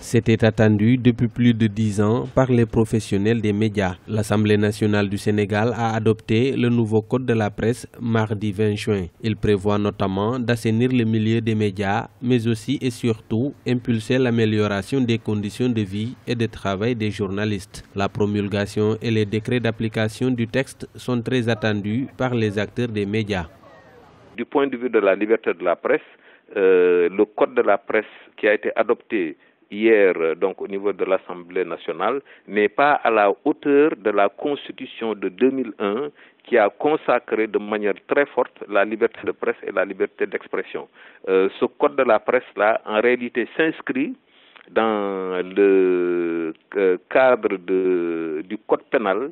C'était attendu depuis plus de 10 ans par les professionnels des médias. L'Assemblée nationale du Sénégal a adopté le nouveau code de la presse mardi 20 juin. Il prévoit notamment d'assainir le milieu des médias, mais aussi et surtout impulser l'amélioration des conditions de vie et de travail des journalistes. La promulgation et les décrets d'application du texte sont très attendus par les acteurs des médias. Du point de vue de la liberté de la presse, le code de la presse qui a été adopté hier donc au niveau de l'Assemblée nationale n'est pas à la hauteur de la Constitution de 2001 qui a consacré de manière très forte la liberté de presse et la liberté d'expression. Ce code de la presse-là, en réalité, s'inscrit dans le cadre du code pénal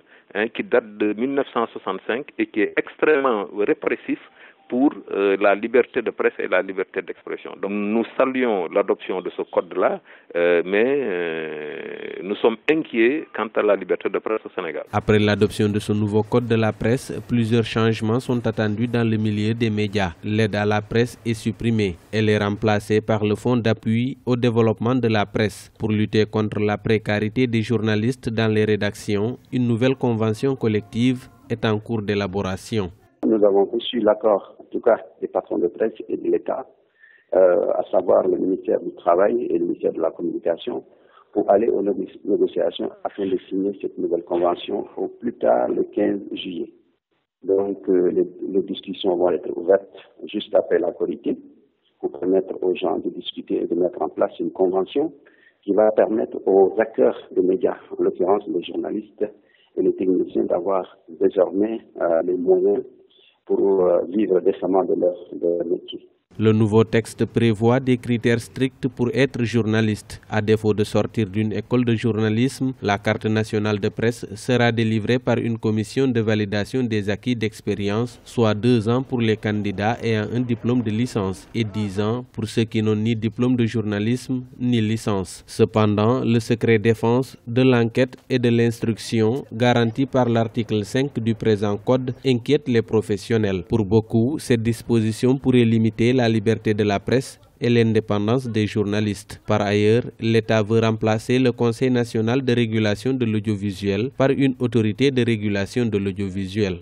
qui date de 1965 et qui est extrêmement répressif pour la liberté de presse et la liberté d'expression. Donc nous saluons l'adoption de ce code-là, mais nous sommes inquiets quant à la liberté de presse au Sénégal. Après l'adoption de ce nouveau code de la presse, plusieurs changements sont attendus dans le milieu des médias. L'aide à la presse est supprimée. Elle est remplacée par le Fonds d'appui au développement de la presse. Pour lutter contre la précarité des journalistes dans les rédactions, une nouvelle convention collective est en cours d'élaboration. Nous avons reçu l'accord, en tout cas, des patrons de presse et de l'État, à savoir le ministère du Travail et le ministère de la Communication, pour aller aux négociations afin de signer cette nouvelle convention au plus tard le 15 juillet. Donc, les discussions vont être ouvertes juste après la Korité pour permettre aux gens de discuter et de mettre en place une convention qui va permettre aux acteurs des médias, en l'occurrence les journalistes et les techniciens, d'avoir désormais les moyens pour vivre décemment de leur métier. Le nouveau texte prévoit des critères stricts pour être journaliste. À défaut de sortir d'une école de journalisme, la carte nationale de presse sera délivrée par une commission de validation des acquis d'expérience, soit 2 ans pour les candidats ayant un diplôme de licence et 10 ans pour ceux qui n'ont ni diplôme de journalisme ni licence. Cependant, le secret défense de l'enquête et de l'instruction, garanti par l'article 5 du présent code, inquiète les professionnels. Pour beaucoup, cette disposition pourrait limiter la liberté de la presse et l'indépendance des journalistes. Par ailleurs, l'État veut remplacer le Conseil national de régulation de l'audiovisuel par une autorité de régulation de l'audiovisuel.